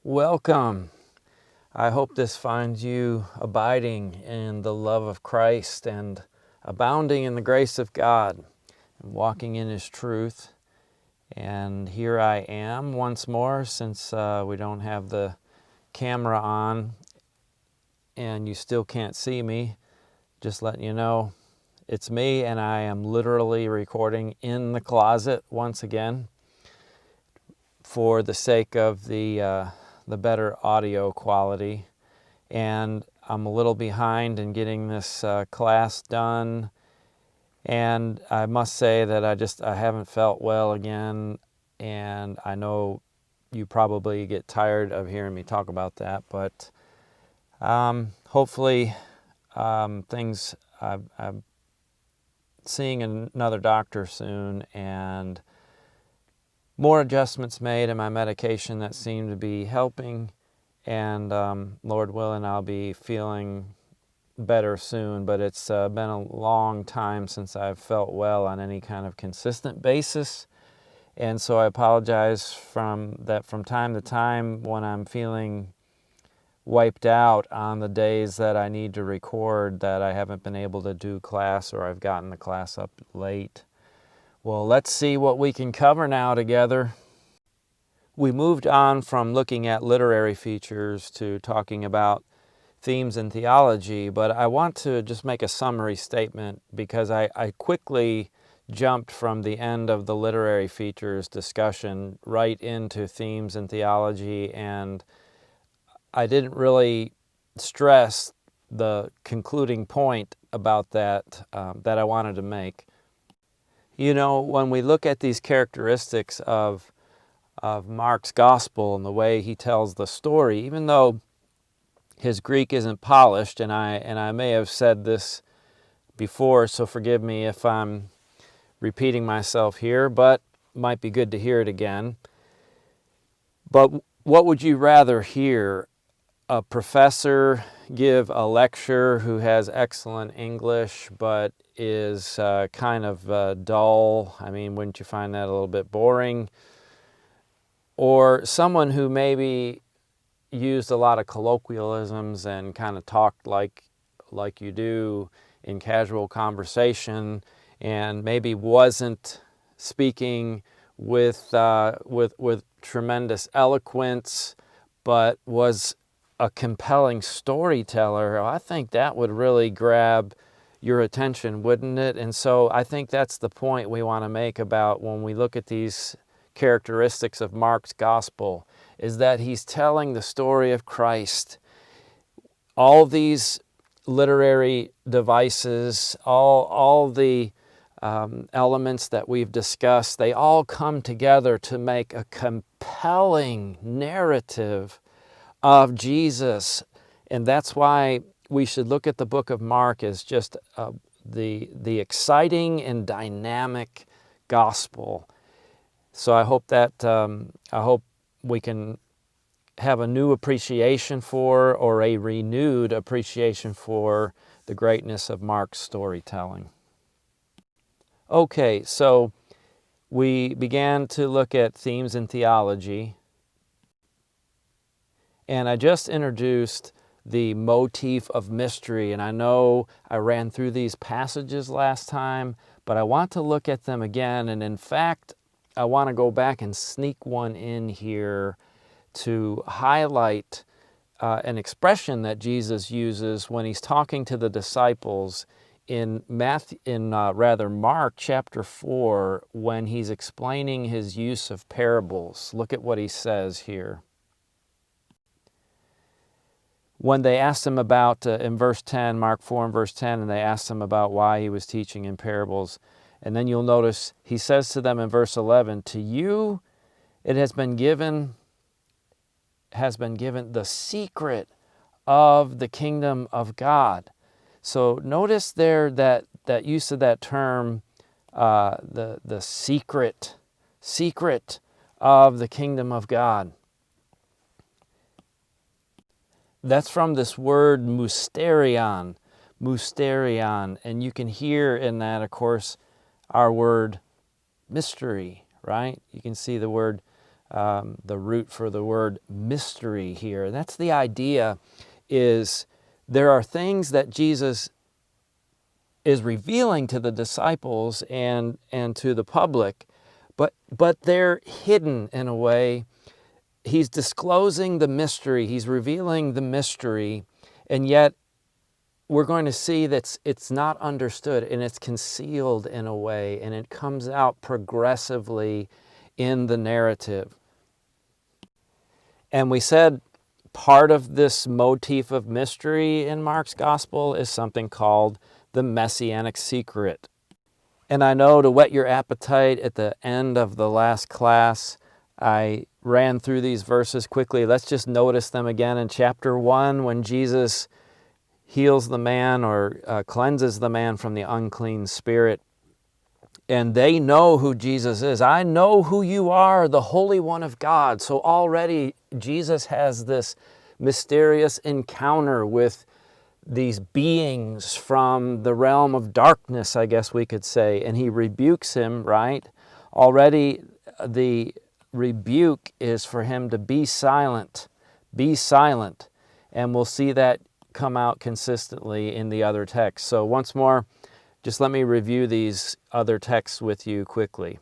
Welcome. I hope this finds you abiding in the love of Christ and abounding in the grace of God and walking in His truth. And here I am once more, since we don't have the camera on and you still can't see me. Just letting you know it's me, and I am literally recording in the closet once again for the sake of the better audio quality. And I'm a little behind in getting this class done. And I must say that I haven't felt well again. And I know you probably get tired of hearing me talk about that, but hopefully things, I'm seeing another doctor soon, and more adjustments made in my medication that seem to be helping, and Lord willing, I'll be feeling better soon. But it's been a long time since I've felt well on any kind of consistent basis, and so I apologize from time to time when I'm feeling wiped out on the days that I need to record, that I haven't been able to do class, or I've gotten the class up late. Well, let's see what we can cover now together. We moved on from looking at literary features to talking about themes in theology, but I want to just make a summary statement because I quickly jumped from the end of the literary features discussion right into themes in theology, and I didn't really stress the concluding point about that that I wanted to make. You know, when we look at these characteristics of Mark's gospel and the way he tells the story, even though his Greek isn't polished, and I may have said this before, so forgive me if I'm repeating myself here, but it might be good to hear it again. But what would you rather hear? A professor give a lecture who has excellent English but is kind of dull? I mean, wouldn't you find that a little bit boring? Or someone who maybe used a lot of colloquialisms and kind of talked like you do in casual conversation, and maybe wasn't speaking with tremendous eloquence, but was a compelling storyteller? I think that would really grab your attention, wouldn't it? And so I think that's the point we want to make about when we look at these characteristics of Mark's gospel, is that he's telling the story of Christ. All these literary devices, all the elements that we've discussed, they all come together to make a compelling narrative of Jesus. And that's why we should look at the book of Mark as just the exciting and dynamic gospel. So I hope we can have a new appreciation for, or a renewed appreciation for, the greatness of Mark's storytelling. Okay, so we began to look at themes in theology, and I just introduced the motif of mystery, and I know I ran through these passages last time, but I want to look at them again, and in fact, I want to go back and sneak one in here to highlight an expression that Jesus uses when he's talking to the disciples in Mark chapter 4, when he's explaining his use of parables. Look at what he says here. When they asked him about, in verse 10, Mark 4 and verse 10, and they asked him about why he was teaching in parables. And then you'll notice he says to them in verse 11, "To you it has been given the secret of the kingdom of God." So notice there that use of that term, the secret of the kingdom of God. That's from this word mysterion, and you can hear in that, of course, our word mystery, right? You can see the word the root for the word mystery here. That's the idea, is there are things that Jesus is revealing to the disciples and to the public, but they're hidden in a way. He's disclosing the mystery. He's revealing the mystery, and yet we're going to see that it's not understood, and it's concealed in a way, and it comes out progressively in the narrative. And we said part of this motif of mystery in Mark's gospel is something called the Messianic Secret. And I know, to whet your appetite, at the end of the last class, I ran through these verses quickly. Let's just notice them again. In chapter 1, when Jesus heals the man or cleanses the man from the unclean spirit, and they know who Jesus is. I know who you are, the Holy One of God. So already Jesus has this mysterious encounter with these beings from the realm of darkness, I guess we could say, and he rebukes him, right? Already the rebuke is for him to be silent, and we'll see that come out consistently in the other texts. So once more, just let me review these other texts with you quickly.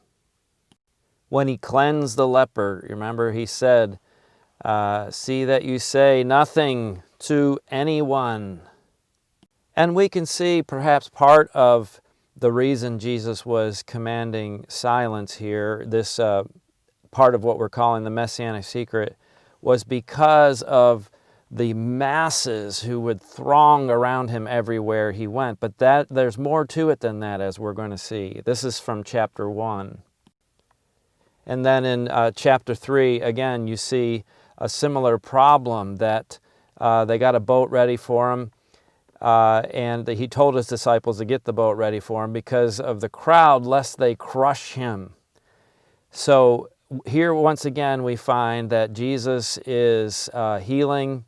When he cleansed the leper, remember he said, see that you say nothing to anyone. And we can see perhaps part of the reason Jesus was commanding silence here, this part of what we're calling the Messianic Secret, was because of the masses who would throng around him everywhere he went. But there's more to it than that, as we're going to see. This is from chapter 1. And then in chapter 3, again, you see a similar problem, that they got a boat ready for him, and he told his disciples to get the boat ready for him because of the crowd, lest they crush him. So here, once again, we find that Jesus is healing.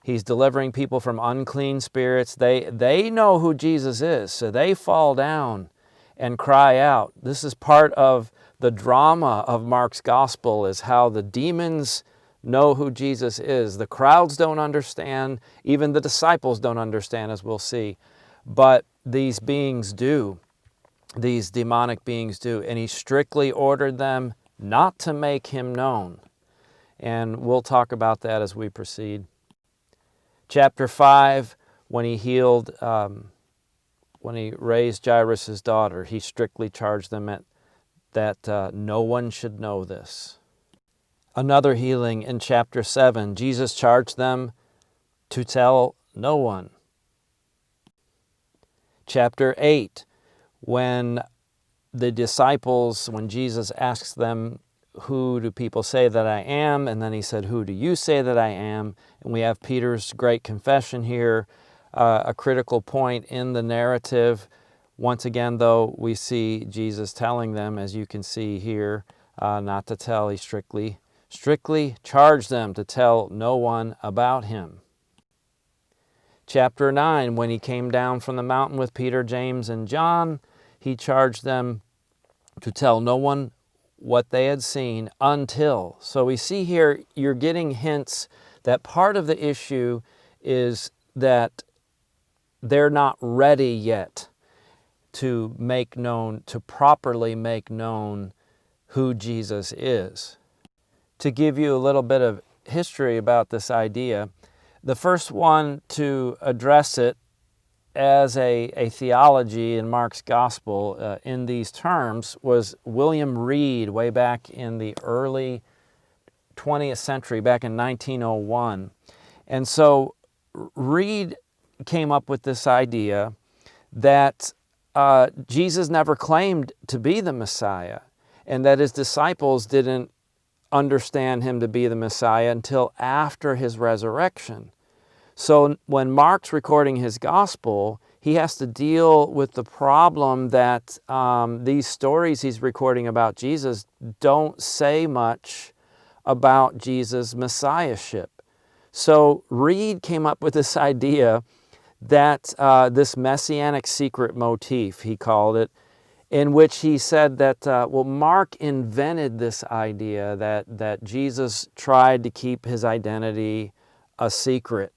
He's delivering people from unclean spirits. They know who Jesus is, so they fall down and cry out. This is part of the drama of Mark's gospel, is how the demons know who Jesus is. The crowds don't understand. Even the disciples don't understand, as we'll see. But these beings do. These demonic beings do. And he strictly ordered them not to make him known. And we'll talk about that as we proceed. Chapter 5, when he healed, when he raised Jairus' daughter, he strictly charged them that no one should know this. Another healing in chapter 7, Jesus charged them to tell no one. Chapter 8, when the disciples, when Jesus asks them, who do people say that I am? And then he said, who do you say that I am? And we have Peter's great confession here, a critical point in the narrative. Once again, though, we see Jesus telling them, as you can see here, not to tell. He strictly charged them to tell no one about him. Chapter 9, when he came down from the mountain with Peter, James, and John, he charged them to tell no one what they had seen until. So we see here, you're getting hints that part of the issue is that they're not ready yet to make known, to properly make known who Jesus is. To give you a little bit of history about this idea, the first one to address it as a theology in Mark's gospel in these terms was William Reed, way back in the early 20th century, back in 1901. And so Reed came up with this idea that Jesus never claimed to be the Messiah, and that his disciples didn't understand him to be the Messiah until after his resurrection. So when Mark's recording his gospel, he has to deal with the problem that these stories he's recording about Jesus don't say much about Jesus' messiahship. So Reed came up with this idea that this Messianic Secret motif, he called it, in which he said that, Mark invented this idea that Jesus tried to keep his identity a secret.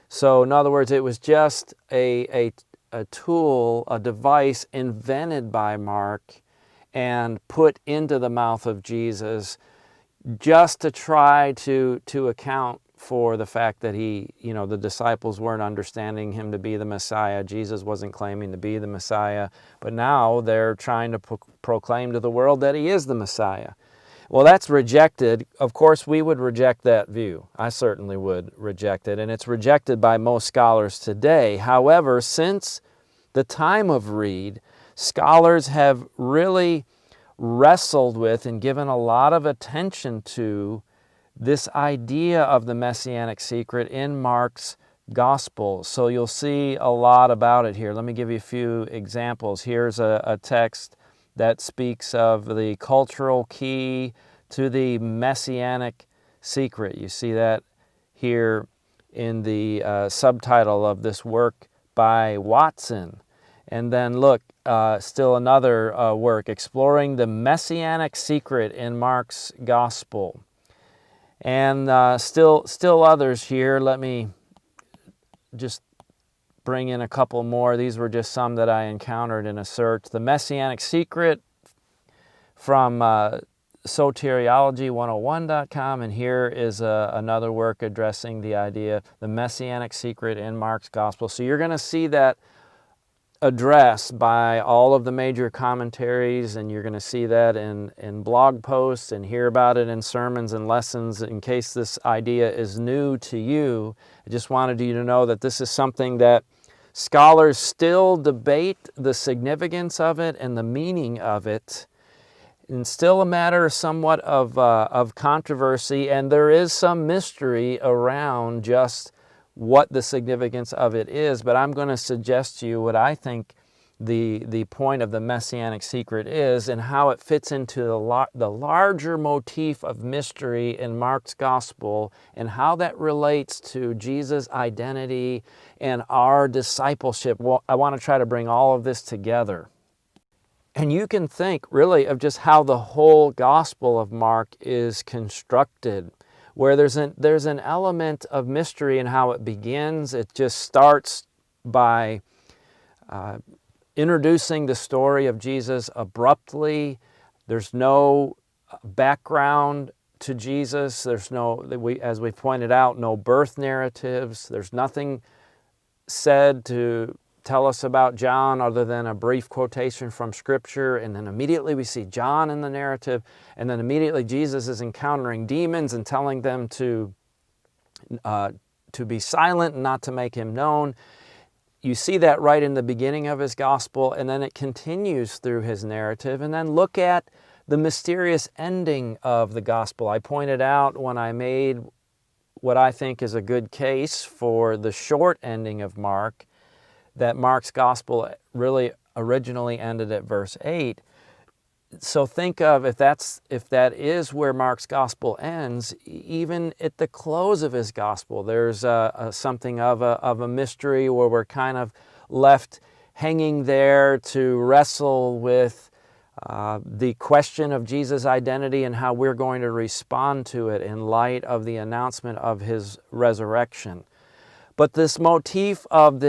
So in other words, it was just a tool, a device invented by Mark and put into the mouth of Jesus just to try to account for the fact that the disciples weren't understanding him to be the Messiah. Jesus wasn't claiming to be the Messiah, but now they're trying to proclaim to the world that he is the Messiah. Well, that's rejected. Of course, we would reject that view. I certainly would reject it, and it's rejected by most scholars today. However, since the time of Reed, scholars have really wrestled with and given a lot of attention to this idea of the Messianic secret in Mark's Gospel. So you'll see a lot about it here. Let me give you a few examples. Here's a text that speaks of the cultural key to the Messianic secret. You see that here in the subtitle of this work by Watson. And then look, still another work, Exploring the Messianic Secret in Mark's Gospel. And still others here. Let me just bring in a couple more. These were just some that I encountered in a search. The Messianic Secret from Soteriology101.com, and here is another work addressing the idea, the Messianic Secret in Mark's Gospel. So you're going to see that addressed by all of the major commentaries, and you're going to see that in blog posts and hear about it in sermons and lessons. In case this idea is new to you, I just wanted you to know that this is something that scholars still debate the significance of it and the meaning of it, and still a matter somewhat of controversy, and there is some mystery around just what the significance of it is. But I'm going to suggest to you what I think the point of the Messianic secret is, and how it fits into the larger motif of mystery in Mark's Gospel, and how that relates to Jesus' identity and our discipleship. Well, I want to try to bring all of this together. And you can think really of just how the whole Gospel of Mark is constructed, where there's an element of mystery in how it begins. It just starts by introducing the story of Jesus abruptly. There's no background to Jesus. There's as we pointed out, no birth narratives. There's nothing said to tell us about John other than a brief quotation from Scripture, and then immediately we see John in the narrative, and then immediately Jesus is encountering demons and telling them to be silent and not to make him known. You see that right in the beginning of his gospel, and then it continues through his narrative. And then look at the mysterious ending of the gospel. I pointed out when I made what I think is a good case for the short ending of Mark, that Mark's gospel really originally ended at verse 8. So think of if that is where Mark's gospel ends, even at the close of his gospel, there's something of a mystery where we're kind of left hanging there to wrestle with the question of Jesus' identity and how we're going to respond to it in light of the announcement of his resurrection. But this motif of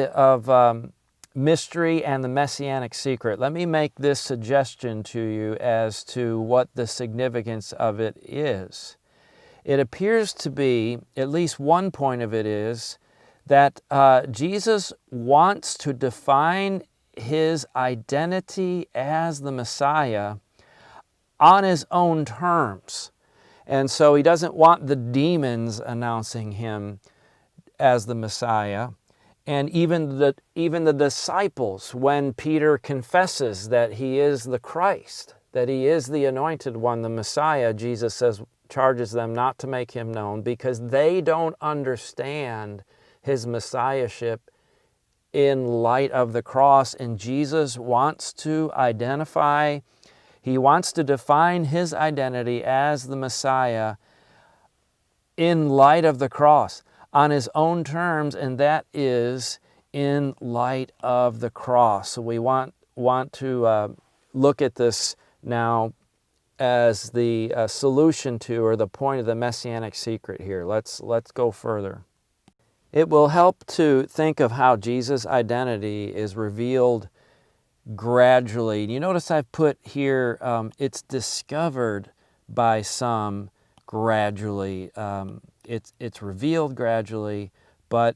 mystery and the Messianic secret, let me make this suggestion to you as to what the significance of it is. It appears to be, at least one point of it is, that Jesus wants to define his identity as the Messiah on his own terms. And so he doesn't want the demons announcing him as the Messiah. And even the disciples, when Peter confesses that he is the Christ, that he is the anointed one, the Messiah, Jesus charges them not to make him known because they don't understand his messiahship in light of the cross. And Jesus wants to he wants to define his identity as the Messiah in light of the cross, on his own terms, and that is in light of the cross. So we want to look at this now as the solution to, or the point of the Messianic Secret here. Let's go further. It will help to think of how Jesus' identity is revealed gradually. You notice I've put here, it's discovered by some gradually. It's revealed gradually, but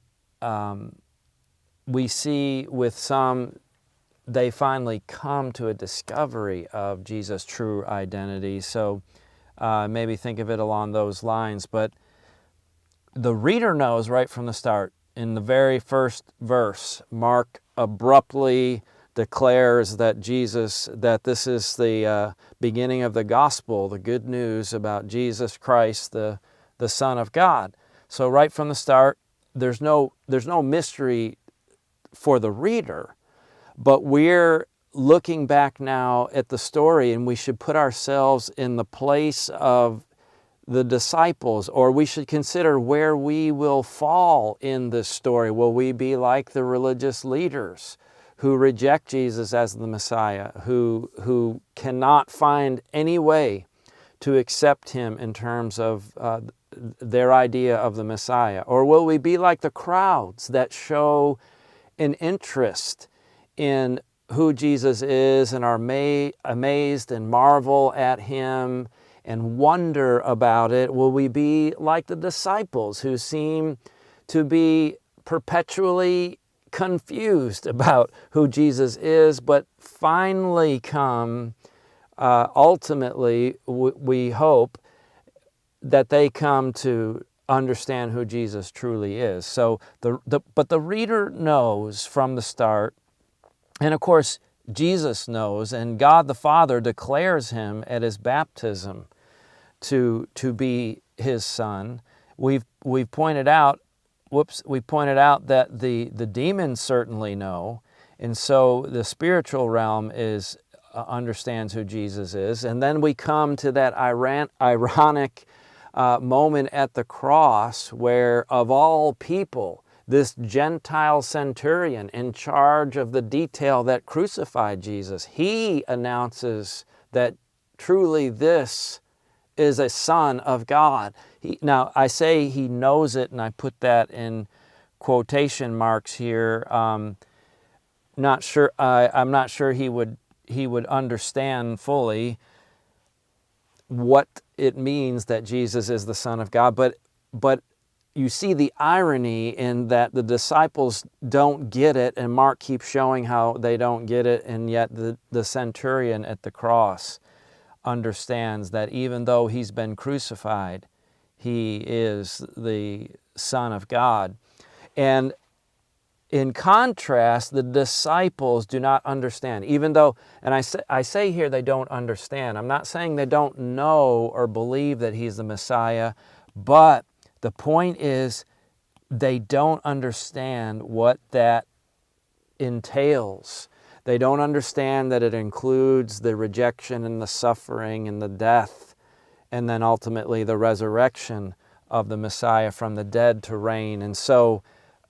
we see with some, they finally come to a discovery of Jesus' true identity. So maybe think of it along those lines. But the reader knows right from the start. In the very first verse, Mark abruptly declares that this is the beginning of the gospel, the good news about Jesus Christ, the Son of God. So right from the start, there's no mystery for the reader. But we're looking back now at the story, and we should put ourselves in the place of the disciples, or we should consider where we will fall in this story. Will we be like the religious leaders who reject Jesus as the Messiah, who cannot find any way to accept him in terms of their idea of the Messiah? Or will we be like the crowds that show an interest in who Jesus is and are amazed and marvel at him and wonder about it? Will we be like the disciples who seem to be perpetually confused about who Jesus is, but finally come, ultimately, we hope, that they come to understand who Jesus truly is? So, but the reader knows from the start. And of course, Jesus knows, and God the Father declares him at his baptism to be his Son. We've pointed out, that the demons certainly know, and so the spiritual realm understands who Jesus is. And then we come to that ironic moment at the cross where, of all people, this Gentile centurion in charge of the detail that crucified Jesus, he announces that truly this is a Son of God. Now, I say he knows it, and I put that in quotation marks here. I'm not sure he would understand fully what it means that Jesus is the Son of God, but you see the irony in that the disciples don't get it, and Mark keeps showing how they don't get it, and yet the centurion at the cross understands that even though he's been crucified, he is the Son of God. And in contrast, the disciples do not understand, even though, and I say here they don't understand. I'm not saying they don't know or believe that he's the Messiah, but the point is, they don't understand what that entails. They don't understand that it includes the rejection and the suffering and the death, and then ultimately the resurrection of the Messiah from the dead to reign. And so,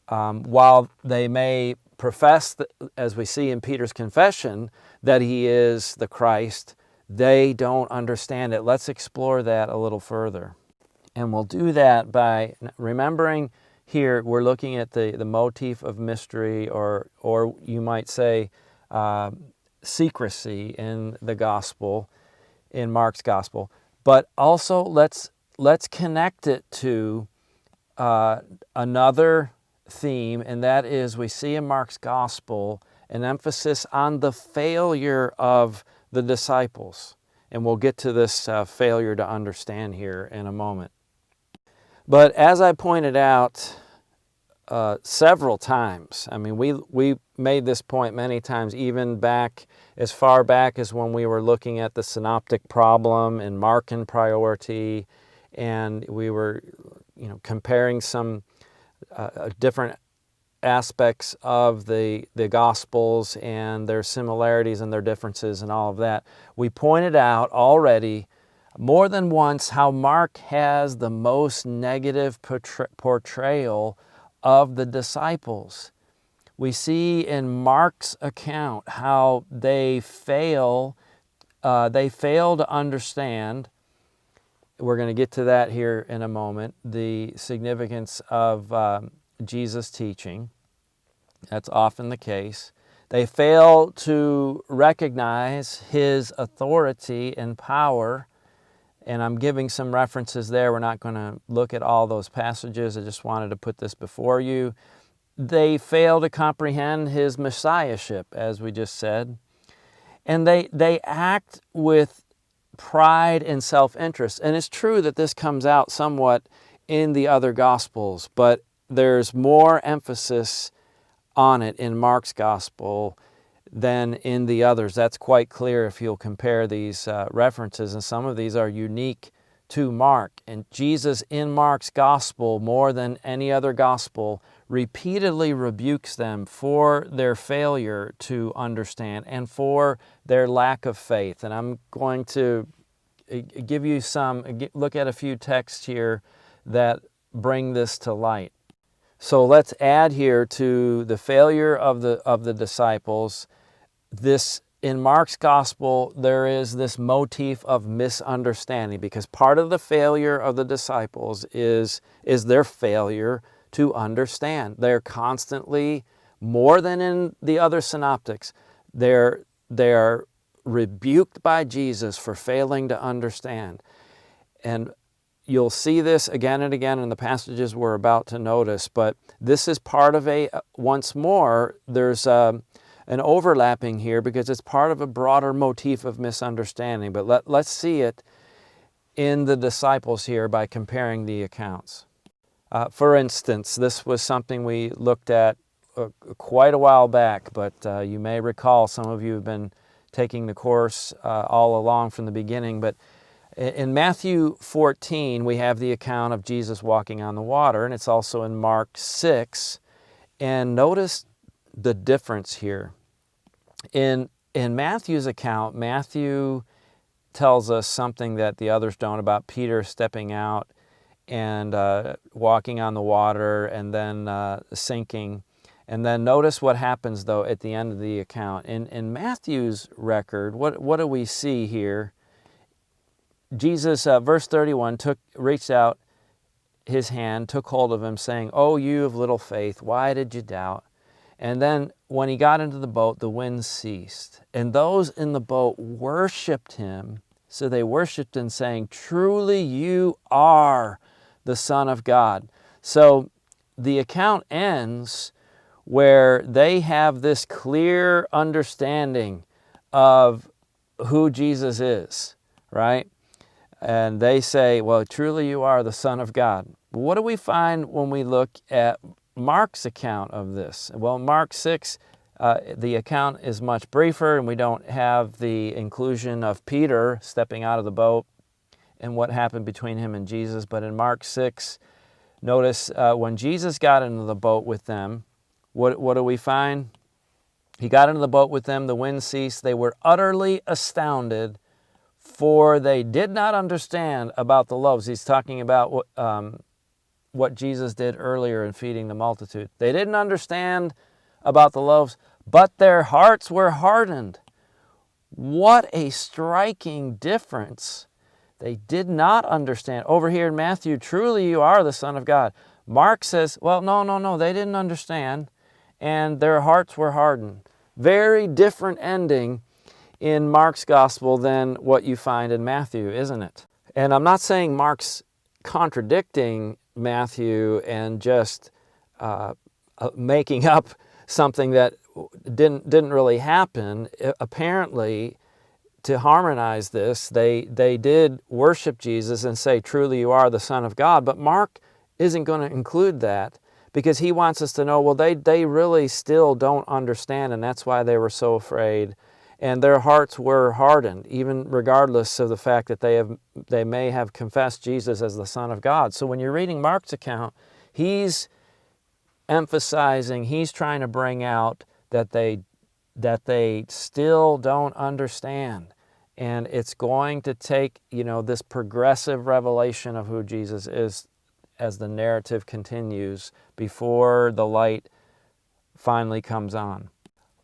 while they may profess, as we see in Peter's confession, that he is the Christ, they don't understand it. Let's explore that a little further. And we'll do that by remembering here we're looking at the motif of mystery, or you might say secrecy in the gospel, in Mark's gospel. But also let's connect it to another theme, and that is we see in Mark's gospel an emphasis on the failure of the disciples. And we'll get to this failure to understand here in a moment. But as I pointed out several times, I mean, we made this point many times, even back as far back as when we were looking at the synoptic problem and Markan priority, and we were, comparing some different aspects of the Gospels and their similarities and their differences and all of that. We pointed out already more than once how Mark has the most negative portrayal of the disciples. We see in Mark's account how they fail to understand. We're going to get to that here in a moment, the significance of Jesus' teaching. That's often the case. They fail to recognize his authority and power. And I'm giving some references there. We're not going to look at all those passages. I just wanted to put this before you. They fail to comprehend his messiahship, as we just said. And they act with pride and self-interest. And it's true that this comes out somewhat in the other Gospels, but there's more emphasis on it in Mark's Gospel than in the others. That's quite clear if you'll compare these references, and some of these are unique to Mark. And Jesus in Mark's Gospel, more than any other Gospel, repeatedly rebukes them for their failure to understand and for their lack of faith. And I'm going to give you look at a few texts here that bring this to light. So let's add here to the failure of the disciples. This in Mark's Gospel, there is this motif of misunderstanding, because part of the failure of the disciples is their failure to understand. They're constantly, more than in the other synoptics, they're rebuked by Jesus for failing to understand. And you'll see this again and again in the passages we're about to notice, but this is part of once more, there's an overlapping here because it's part of a broader motif of misunderstanding. But let's see it in the disciples here by comparing the accounts. For instance, this was something we looked at quite a while back, but you may recall, some of you have been taking the course all along from the beginning, but in Matthew 14, we have the account of Jesus walking on the water, and it's also in Mark 6. And notice the difference here. In Matthew's account, Matthew tells us something that the others don't about Peter stepping out and walking on the water and then sinking. And then notice what happens, though, at the end of the account. In Matthew's record, what do we see here? Jesus, verse 31, reached out his hand, took hold of him, saying, "Oh, you of little faith, why did you doubt?" And then when he got into the boat, the wind ceased. And those in the boat worshiped him. So they worshiped him, saying, "Truly you are the Son of God." So the account ends where they have this clear understanding of who Jesus is, right? And they say, "Well, truly you are the Son of God." But what do we find when we look at Mark's account of this? Well, Mark 6, the account is much briefer, and we don't have the inclusion of Peter stepping out of the boat and what happened between him and Jesus. But in Mark 6, notice when Jesus got into the boat with them, what do we find? He got into the boat with them, the wind ceased, they were utterly astounded, for they did not understand about the loaves. He's talking about what Jesus did earlier in feeding the multitude. They didn't understand about the loaves, but their hearts were hardened. What a striking difference. They did not understand. Over here in Matthew, "Truly you are the Son of God." Mark says, well, no, they didn't understand, and their hearts were hardened. Very different ending in Mark's Gospel than what you find in Matthew, isn't it? And I'm not saying Mark's contradicting Matthew and just making up something that didn't really happen. Apparently, to harmonize this, they did worship Jesus and say, "Truly you are the Son of God." But Mark isn't going to include that because he wants us to know, well, they really still don't understand, and that's why they were so afraid. And their hearts were hardened, even regardless of the fact that they may have confessed Jesus as the Son of God. So when you're reading Mark's account, he's emphasizing, he's trying to bring out that they still don't understand. And it's going to take, this progressive revelation of who Jesus is as the narrative continues before the light finally comes on.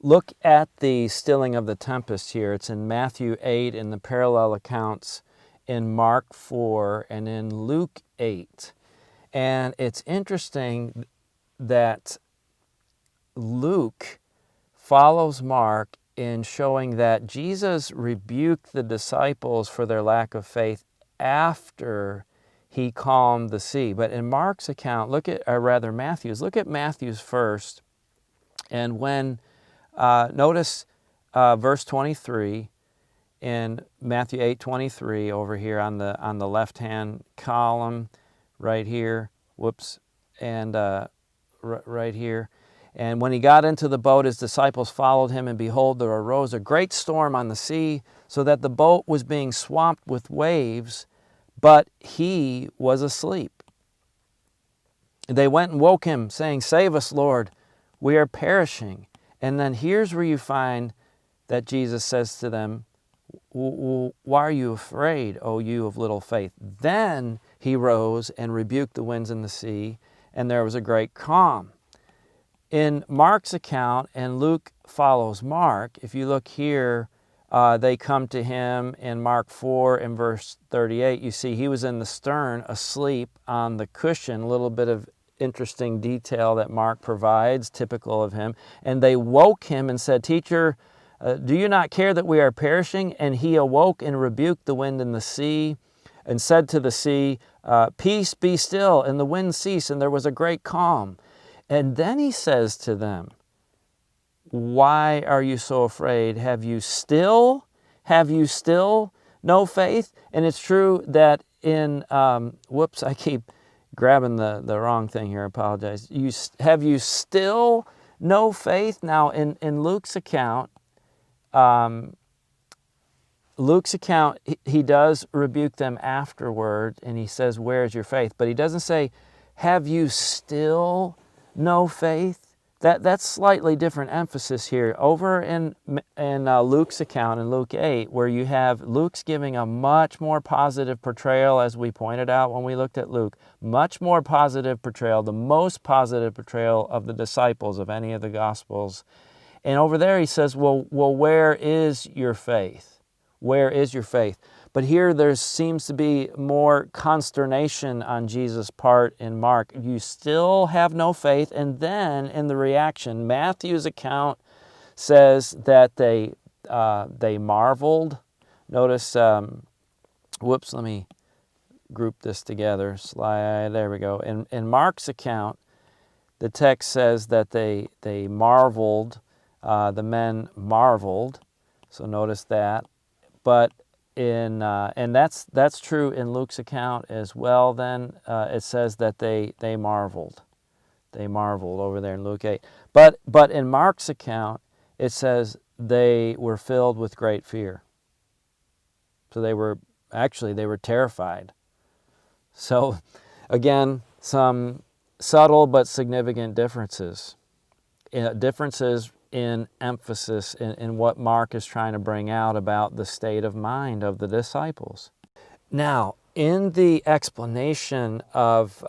Look at the stilling of the tempest here. It's in Matthew 8 in the parallel accounts in Mark 4 and in Luke 8. And it's interesting that Luke follows Mark in showing that Jesus rebuked the disciples for their lack of faith after he calmed the sea. But in Mark's account, look at Matthew's first. And when notice verse 23 in Matthew 8:23 over here on the left-hand column, right here. And right here. And when he got into the boat, his disciples followed him, and behold, there arose a great storm on the sea, so that the boat was being swamped with waves, but he was asleep. They went and woke him, saying, "Save us, Lord, we are perishing." And then here's where you find that Jesus says to them, "Why are you afraid, O you of little faith?" Then he rose and rebuked the winds and the sea, and there was a great calm. In Mark's account, and Luke follows Mark, if you look here, they come to him in Mark 4 and verse 38. You see he was in the stern asleep on the cushion, a little bit of interesting detail that Mark provides, typical of him. And they woke him and said, "Teacher, do you not care that we are perishing?" And he awoke and rebuked the wind and the sea and said to the sea, "Peace, be still." And the wind ceased, and there was a great calm. And then he says to them, "Why are you so afraid? Have you still no faith?" And it's true that in, I keep grabbing the wrong thing here, I apologize. Have you still no faith? Now in Luke's account, he does rebuke them afterward, and he says, "Where is your faith?" But he doesn't say, "Have you still no faith?" That's slightly different emphasis here. Over in Luke's account, in Luke 8, where you have Luke's giving a much more positive portrayal, as we pointed out when we looked at Luke, much more positive portrayal, the most positive portrayal of the disciples of any of the Gospels. And over there he says, well, where is your faith? Where is your faith? But here there seems to be more consternation on Jesus' part in Mark. You still have no faith. And then in the reaction, Matthew's account says that they marveled. Notice, let me group this together. There we go. In Mark's account, the text says that they marveled. The men marveled. So notice that. But and that's true in Luke's account as well. Then it says that they marveled. They marveled over there in Luke 8. But in Mark's account, it says they were filled with great fear. So they were terrified. So again, some subtle but significant differences. Differences in emphasis in what Mark is trying to bring out about the state of mind of the disciples. Now, in the explanation of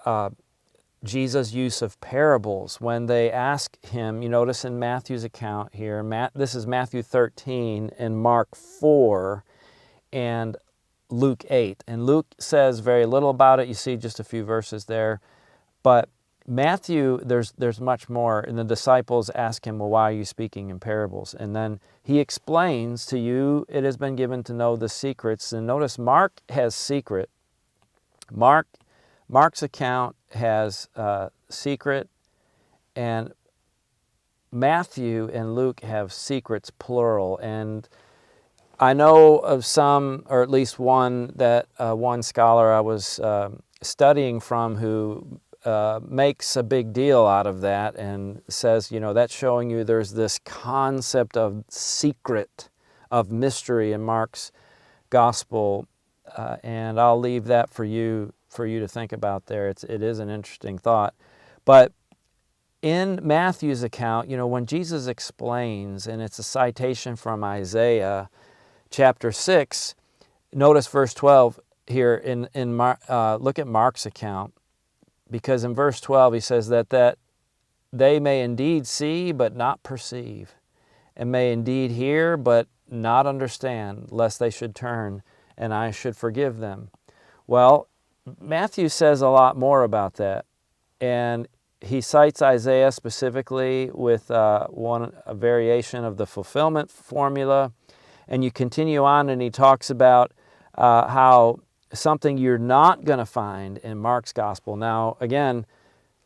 Jesus' use of parables, when they ask him, you notice in Matthew's account here, this is Matthew 13 and Mark 4 and Luke 8. And Luke says very little about it. You see just a few verses there. But Matthew, there's much more, and the disciples ask him, "Well, why are you speaking in parables?" And then he explains, "To you it has been given to know the secrets." And notice Mark has secret. Mark's account has secret, and Matthew and Luke have secrets, plural. And I know of some, or at least one, that one scholar I was studying from who makes a big deal out of that and says, that's showing you there's this concept of secret, of mystery in Mark's gospel, and I'll leave that for you to think about there. It is an interesting thought. But in Matthew's account, when Jesus explains, and it's a citation from Isaiah chapter 6, notice verse 12 here look at Mark's account. Because in verse 12 he says that they may indeed see, but not perceive, and may indeed hear, but not understand, lest they should turn, and I should forgive them. Well, Matthew says a lot more about that, and he cites Isaiah specifically with a variation of the fulfillment formula, and you continue on and he talks about how something you're not going to find in Mark's gospel. Now, again,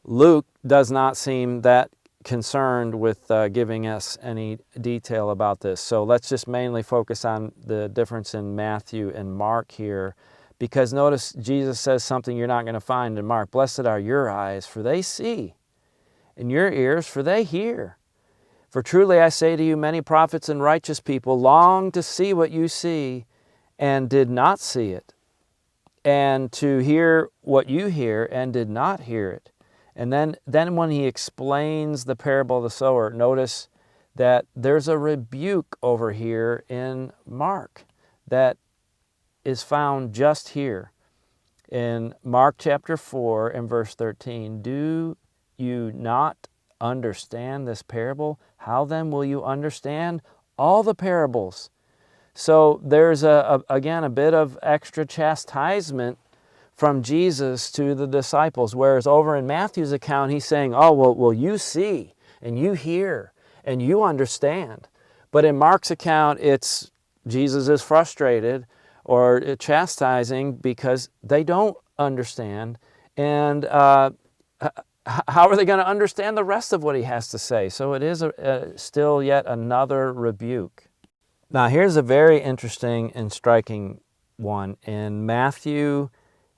Luke does not seem that concerned with giving us any detail about this. So let's just mainly focus on the difference in Matthew and Mark here, because notice Jesus says something you're not going to find in Mark. Blessed are your eyes, for they see, and your ears, for they hear. For truly I say to you, many prophets and righteous people long to see what you see and did not see it, and to hear what you hear and did not hear it. And then when he explains the parable of the sower, notice that there's a rebuke over here in Mark that is found just here. In Mark chapter 4 and verse 13, do you not understand this parable? How then will you understand all the parables? So there's again a bit of extra chastisement from Jesus to the disciples, whereas over in Matthew's account he's saying, oh, well you see and you hear and you understand. But in Mark's account it's Jesus is frustrated or chastising because they don't understand, and how are they going to understand the rest of what he has to say? So it is still yet another rebuke. Now here's a very interesting and striking one. In Matthew,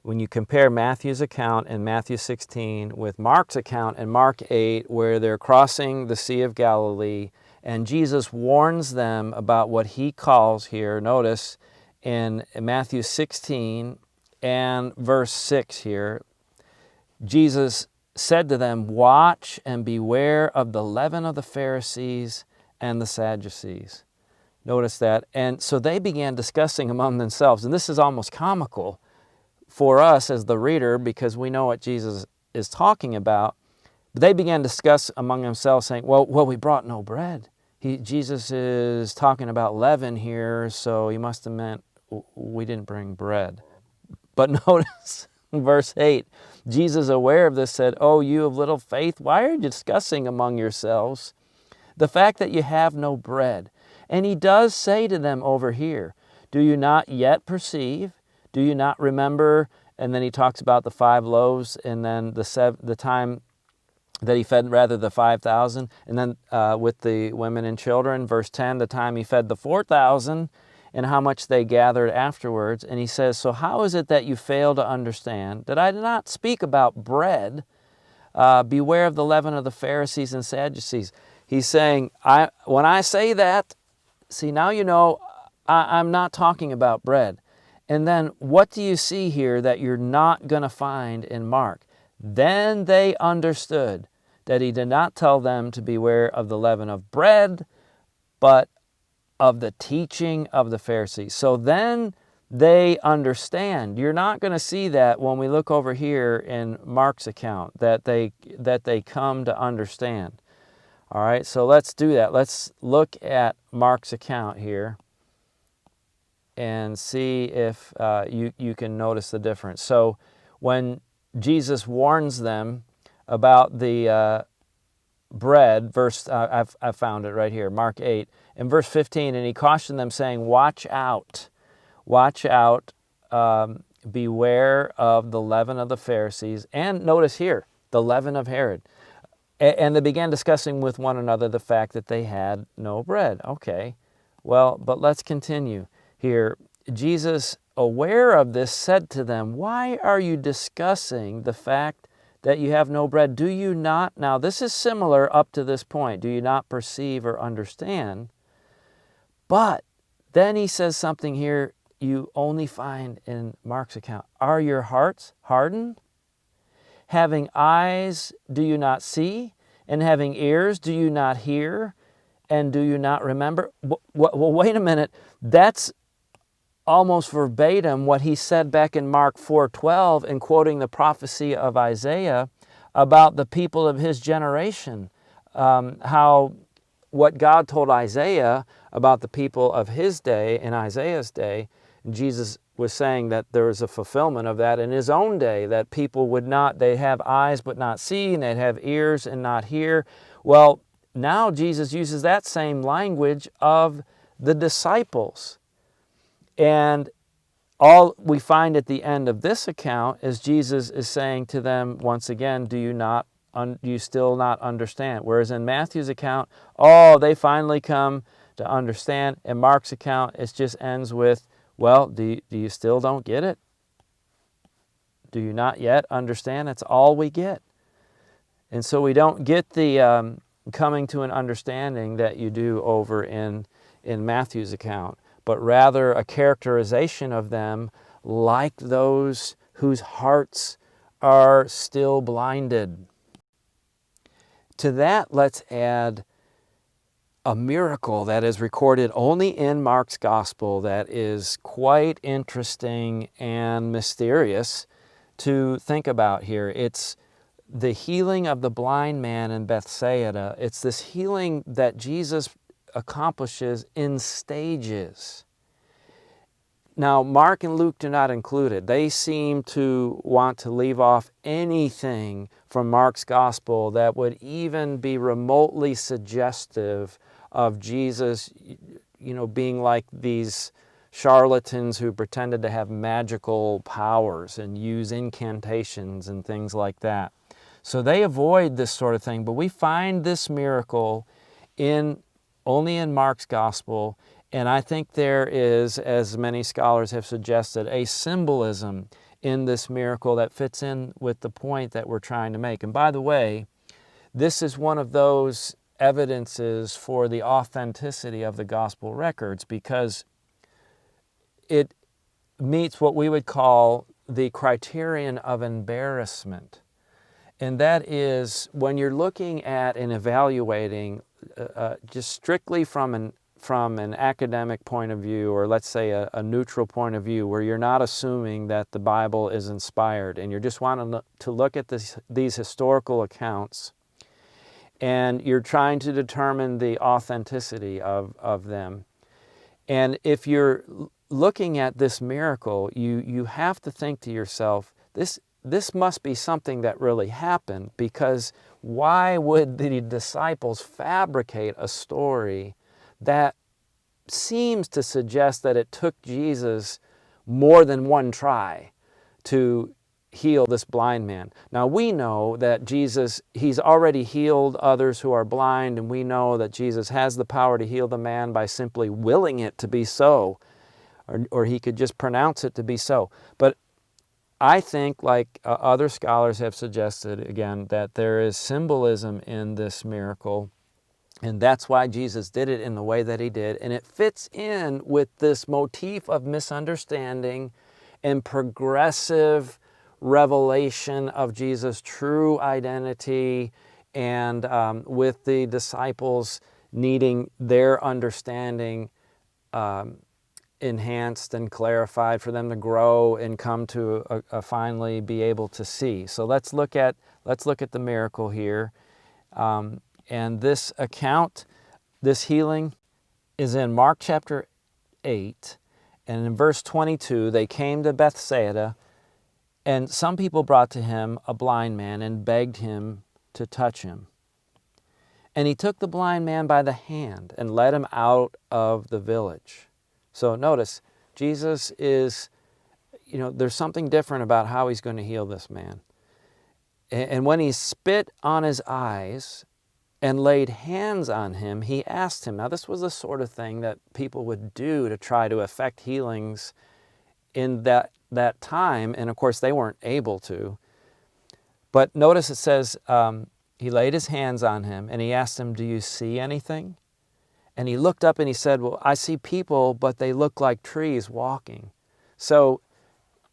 when you compare Matthew's account in Matthew 16 with Mark's account in Mark 8, where they're crossing the Sea of Galilee, and Jesus warns them about what he calls here, notice, in Matthew 16 and verse 6 here, Jesus said to them, watch and beware of the leaven of the Pharisees and the Sadducees. Notice that. And so they began discussing among themselves, and this is almost comical for us as the reader because we know what Jesus is talking about. But they began to discuss among themselves saying, well, we brought no bread. Jesus is talking about leaven here, so he must have meant we didn't bring bread. But notice verse 8, Jesus, aware of this, said, oh, you of little faith, why are you discussing among yourselves the fact that you have no bread? And he does say to them over here, do you not yet perceive? Do you not remember? And then he talks about the 5 loaves and then the time that he fed the 5,000. And then with the women and children, verse 10, the time he fed the 4,000 and how much they gathered afterwards. And he says, so how is it that you fail to understand that I did not speak about bread? Beware of the leaven of the Pharisees and Sadducees. He's saying, when I say that, see, now you know I'm not talking about bread. And then what do you see here that you're not going to find in Mark? Then they understood that he did not tell them to beware of the leaven of bread, but of the teaching of the Pharisees. So then they understand. You're not going to see that when we look over here in Mark's account, that they come to understand. All right, so let's do that. Let's look at Mark's account here and see if you can notice the difference. So when Jesus warns them about the bread, I've found it right here, Mark 8, in verse 15, and he cautioned them saying, watch out, beware of the leaven of the Pharisees, and notice here, the leaven of Herod. And they began discussing with one another the fact that they had no bread. Okay, well, but let's continue here. Jesus, aware of this, said to them, why are you discussing the fact that you have no bread? Do you not, now this is similar up to this point, do you not perceive or understand? But then he says something here you only find in Mark's account. Are your hearts hardened? Having eyes, do you not see? And having ears, do you not hear? And do you not remember? Well, wait a minute. That's almost verbatim what he said back in Mark 4:12 in quoting the prophecy of Isaiah about the people of his generation, how what God told Isaiah about the people of his day in Isaiah's day, Jesus was saying that there was a fulfillment of that in his own day, that people would not, they have eyes but not see, and they'd have ears and not hear. Well, now Jesus uses that same language of the disciples. And all we find at the end of this account is Jesus is saying to them once again, do you still not understand? Whereas in Matthew's account, they finally come to understand. In Mark's account, it just ends with, well, do you still don't get it? Do you not yet understand? That's all we get. And so we don't get the coming to an understanding that you do over in Matthew's account, but rather a characterization of them like those whose hearts are still blinded. To that, let's add a miracle that is recorded only in Mark's gospel that is quite interesting and mysterious to think about here. It's the healing of the blind man in Bethsaida. It's this healing that Jesus accomplishes in stages. Now, Mark and Luke do not include it. They seem to want to leave off anything from Mark's gospel that would even be remotely suggestive of Jesus, being like these charlatans who pretended to have magical powers and use incantations and things like that. So they avoid this sort of thing, but we find this miracle only in Mark's gospel, and I think there is, as many scholars have suggested, a symbolism in this miracle that fits in with the point that we're trying to make. And by the way, this is one of those evidences for the authenticity of the gospel records, because it meets what we would call the criterion of embarrassment. And that is when you're looking at and evaluating just strictly from an academic point of view, or let's say a neutral point of view, where you're not assuming that the Bible is inspired and you're just wanting to look at these historical accounts, and you're trying to determine the authenticity of them. And if you're looking at this miracle, you have to think to yourself, this must be something that really happened, because why would the disciples fabricate a story that seems to suggest that it took Jesus more than one try to heal this blind man? Now, we know that Jesus, he's already healed others who are blind, and we know that Jesus has the power to heal the man by simply willing it to be so, or he could just pronounce it to be so. But I think, like other scholars have suggested, again, that there is symbolism in this miracle, and that's why Jesus did it in the way that he did. And it fits in with this motif of misunderstanding and progressive revelation of Jesus' true identity, and with the disciples needing their understanding enhanced and clarified for them to grow and come to finally be able to see. So let's look at the miracle here. And this account, this healing, is in Mark chapter 8. And in verse 22, they came to Bethsaida, and some people brought to him a blind man and begged him to touch him. And he took the blind man by the hand and led him out of the village. So notice, Jesus is, there's something different about how he's going to heal this man. And when he spit on his eyes and laid hands on him, he asked him. Now, this was the sort of thing that people would do to try to effect healings in that time, and of course they weren't able to. But notice it says, he laid his hands on him, and he asked him, "Do you see anything?" And he looked up and he said, "Well, I see people, but they look like trees walking." So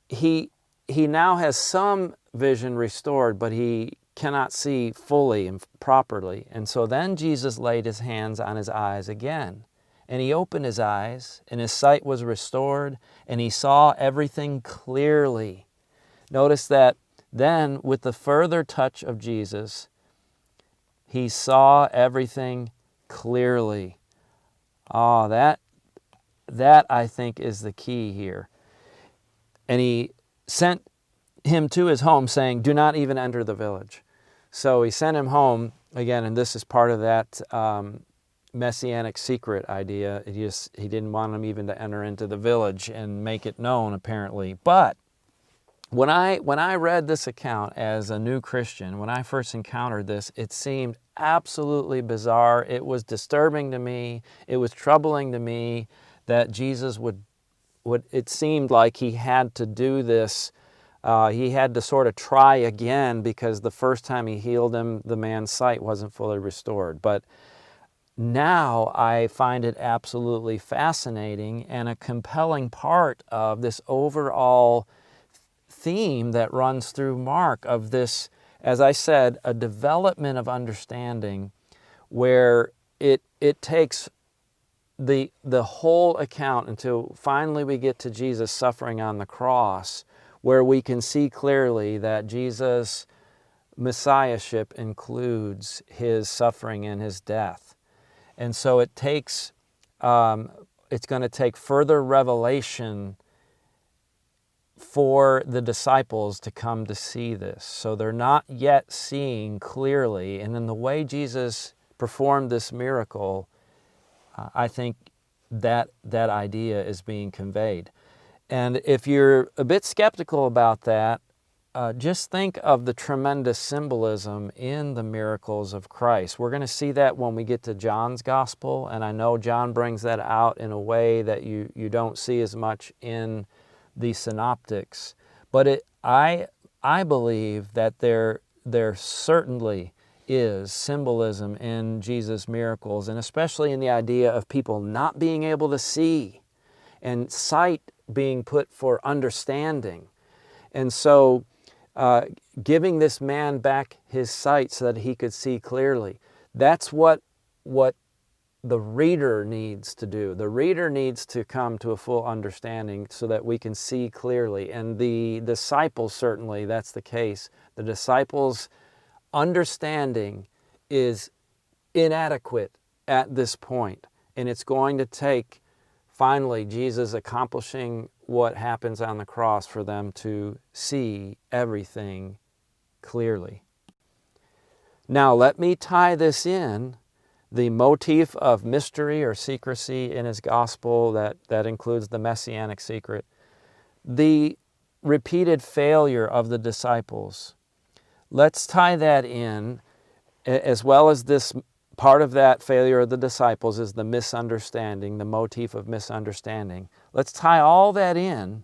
he now has some vision restored, but he cannot see fully and properly. And so then Jesus laid his hands on his eyes again. And he opened his eyes, and his sight was restored, and he saw everything clearly. Notice that Then, with the further touch of Jesus, he saw everything clearly. Oh, that I think is the key here. And he sent him to his home, saying, "Do not even enter the village." So he sent him home, again, and this is part of that Messianic Secret idea. He didn't want him even to enter into the village and make it known, apparently. But when I read this account as a new Christian, when I first encountered this, it seemed absolutely bizarre. It was disturbing to me. It was troubling to me that Jesus would it seemed like he had to do this. He had to sort of try again, because the first time he healed him, the man's sight wasn't fully restored. But now I find it absolutely fascinating and a compelling part of this overall theme that runs through Mark of this, as I said, a development of understanding where it takes the whole account until finally we get to Jesus suffering on the cross, where we can see clearly that Jesus' Messiahship includes his suffering and his death. And so it takes, it's going to take further revelation for the disciples to come to see this. So they're not yet seeing clearly. And in the way Jesus performed this miracle, I think that idea is being conveyed. And if you're a bit skeptical about that, just think of the tremendous symbolism in the miracles of Christ. We're going to see that when we get to John's Gospel, and I know John brings that out in a way that you don't see as much in the synoptics. But I believe that there certainly is symbolism in Jesus' miracles, and especially in the idea of people not being able to see and sight being put for understanding. And so giving this man back his sight so that he could see clearly. That's what the reader needs to do. The reader needs to come to a full understanding so that we can see clearly. And the disciples, certainly, that's the case. The disciples' understanding is inadequate at this point. And it's going to take, finally, Jesus accomplishing what happens on the cross for them to see everything clearly. Now, let me tie this in, the motif of mystery or secrecy in his gospel, that includes the Messianic secret, the repeated failure of the disciples. Let's tie that in, as well as this part of that failure of the disciples is the misunderstanding, the motif of misunderstanding. Let's tie all that in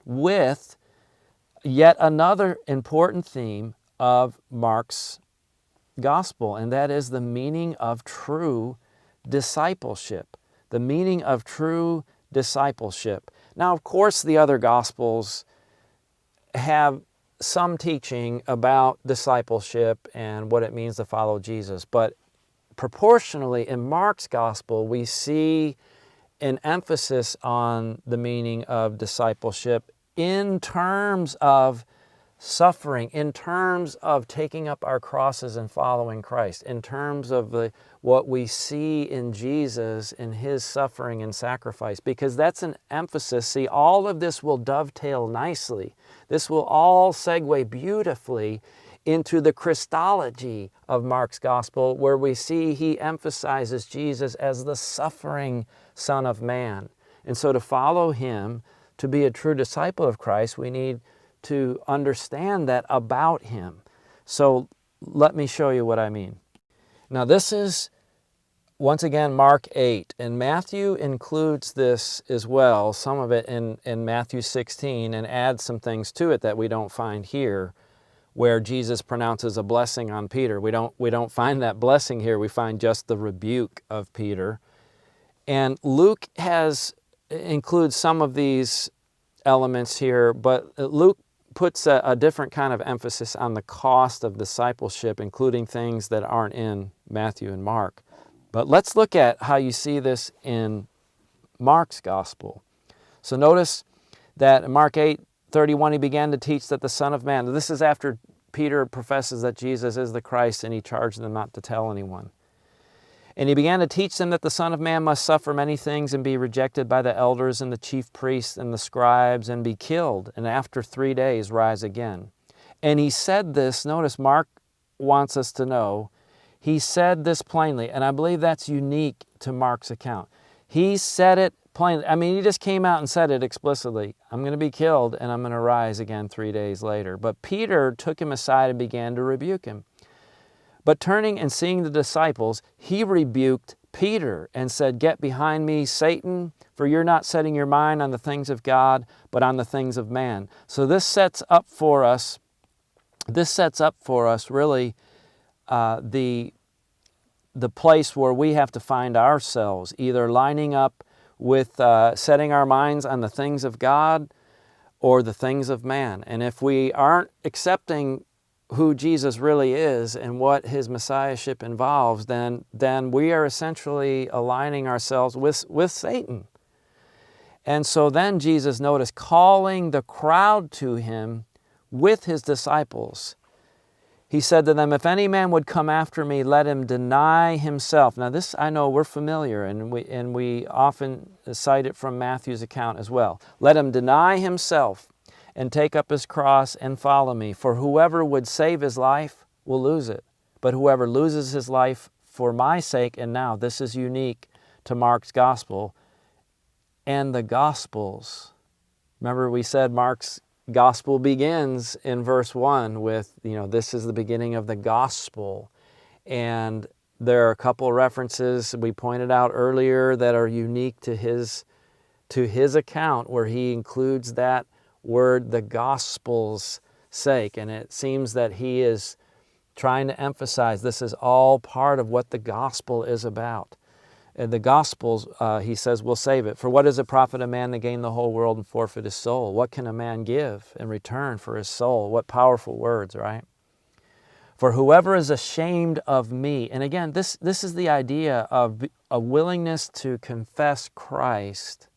with yet another important theme of Mark's gospel, and that is the meaning of true discipleship. The meaning of true discipleship. Now, of course, the other gospels have some teaching about discipleship and what it means to follow Jesus, but proportionally in Mark's gospel, we see an emphasis on the meaning of discipleship in terms of suffering, in terms of taking up our crosses and following Christ, in terms of what we see in Jesus in his suffering and sacrifice, because that's an emphasis. See, all of this will dovetail nicely. This will all segue beautifully into the Christology of Mark's gospel, where we see he emphasizes Jesus as the suffering Son of Man. And so to follow him, to be a true disciple of Christ, we need to understand that about him. So let me show you what I mean. Now this is, once again, Mark 8, and Matthew includes this as well, some of it in Matthew 16, and adds some things to it that we don't find here, where Jesus pronounces a blessing on Peter. We don't find that blessing here. We find just the rebuke of Peter. And Luke includes some of these elements here, but Luke puts a different kind of emphasis on the cost of discipleship, including things that aren't in Matthew and Mark. But let's look at how you see this in Mark's gospel. So notice that in Mark 8, 31, he began to teach that the Son of Man, this is after Peter professes that Jesus is the Christ, and he charged them not to tell anyone. And he began to teach them that the Son of Man must suffer many things and be rejected by the elders and the chief priests and the scribes and be killed, and after 3 days rise again. And he said this, notice Mark wants us to know, he said this plainly, and I believe that's unique to Mark's account. He said it plainly. I mean, he just came out and said it explicitly. I'm going to be killed and I'm going to rise again 3 days later. But Peter took him aside and began to rebuke him. But turning and seeing the disciples, he rebuked Peter and said, "Get behind me, Satan, for you're not setting your mind on the things of God, but on the things of man." So this sets up for us really the place where we have to find ourselves, either lining up with setting our minds on the things of God or the things of man. And if we aren't accepting who Jesus really is and what his messiahship involves, then we are essentially aligning ourselves with Satan. And so then Jesus, notice, calling the crowd to him with his disciples, he said to them, "If any man would come after me, let him deny himself." Now this, I know we're familiar, and we often cite it from Matthew's account as well. "Let him deny himself and take up his cross and follow me. For whoever would save his life will lose it. But whoever loses his life for my sake," and now this is unique to Mark's gospel and the Gospels. Remember we said Mark's gospel begins in verse 1 with, this is the beginning of the gospel. And there are a couple of references we pointed out earlier that are unique to his account, where he includes that word, the gospel's sake. And it seems that he is trying to emphasize this is all part of what the gospel is about. And the Gospels, he says, will save it. "For what does it profit a man to gain the whole world and forfeit his soul? What can a man give in return for his soul?" What powerful words, right? "For whoever is ashamed of me," and again, this is the idea of a willingness to confess Christ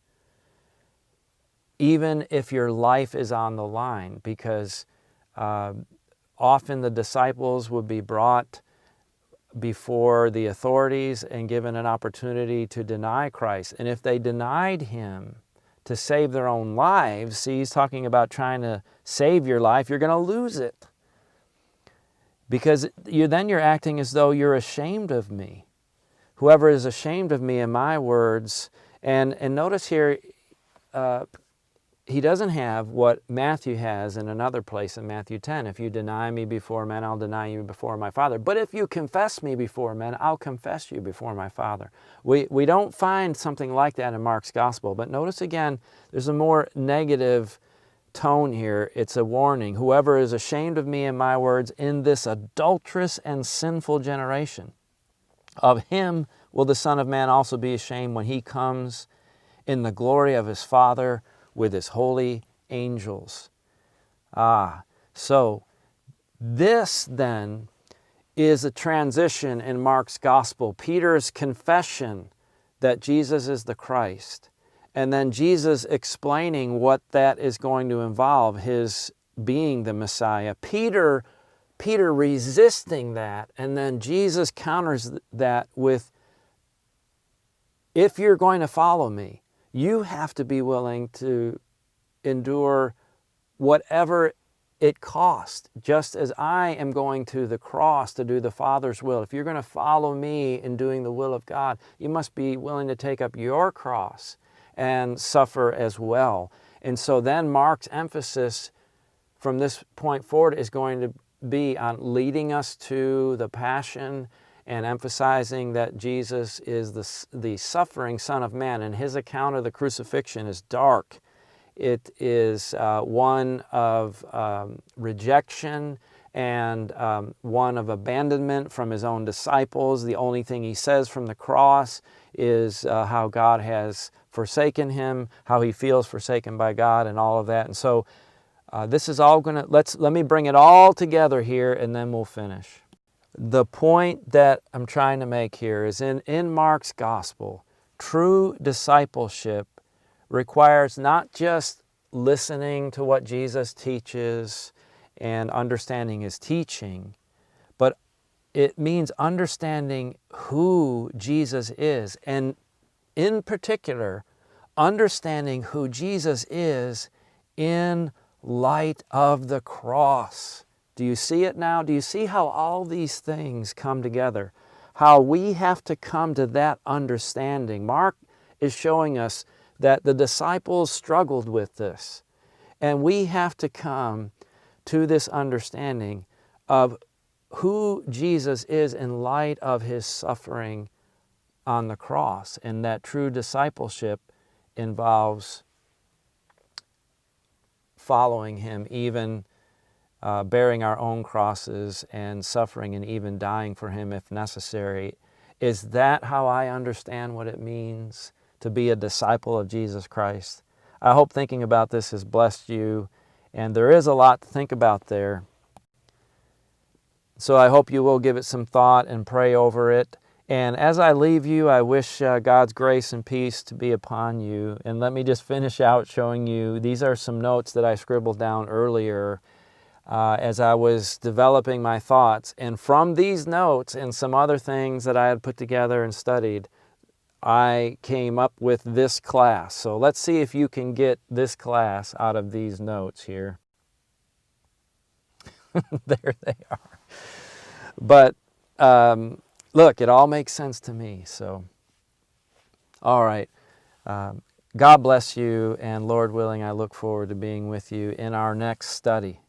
even if your life is on the line, because often the disciples would be brought before the authorities and given an opportunity to deny Christ. And if they denied him to save their own lives, see, he's talking about trying to save your life, you're going to lose it. Because you're acting as though you're ashamed of me. "Whoever is ashamed of me and my words," and notice here, he doesn't have what Matthew has in another place in Matthew 10. "If you deny me before men, I'll deny you before my Father. But if you confess me before men, I'll confess you before my Father." We don't find something like that in Mark's gospel. But notice again, there's a more negative tone here. It's a warning. "Whoever is ashamed of me and my words in this adulterous and sinful generation, of him will the Son of Man also be ashamed when he comes in the glory of his Father with his holy angels." So this then is a transition in Mark's gospel. Peter's confession that Jesus is the Christ, and then Jesus explaining what that is going to involve, his being the Messiah. Peter resisting that, and then Jesus counters that with, "If you're going to follow me, you have to be willing to endure whatever it costs, just as I am going to the cross to do the Father's will. If you're going to follow me in doing the will of God, you must be willing to take up your cross and suffer as well." And so then Mark's emphasis from this point forward is going to be on leading us to the passion and emphasizing that Jesus is the suffering Son of Man, and his account of the crucifixion is dark. It is one of rejection and one of abandonment from his own disciples. The only thing he says from the cross is how God has forsaken him, how he feels forsaken by God, and all of that. And so this is all going to, let me bring it all together here, and then we'll finish. The point that I'm trying to make here is in Mark's gospel, true discipleship requires not just listening to what Jesus teaches and understanding his teaching, but it means understanding who Jesus is, and in particular, understanding who Jesus is in light of the cross. Do you see it now? Do you see how all these things come together? How we have to come to that understanding. Mark is showing us that the disciples struggled with this. And we have to come to this understanding of who Jesus is in light of his suffering on the cross. And that true discipleship involves following him, even bearing our own crosses and suffering and even dying for him if necessary. Is that how I understand what it means to be a disciple of Jesus Christ? I hope thinking about this has blessed you, and there is a lot to think about there. So I hope you will give it some thought and pray over it. And as I leave you, I wish God's grace and peace to be upon you. And let me just finish out showing you, these are some notes that I scribbled down earlier as I was developing my thoughts. And from these notes and some other things that I had put together and studied, I came up with this class. So let's see if you can get this class out of these notes here. There they are. But look, it all makes sense to me. So, all right. God bless you, and Lord willing, I look forward to being with you in our next study.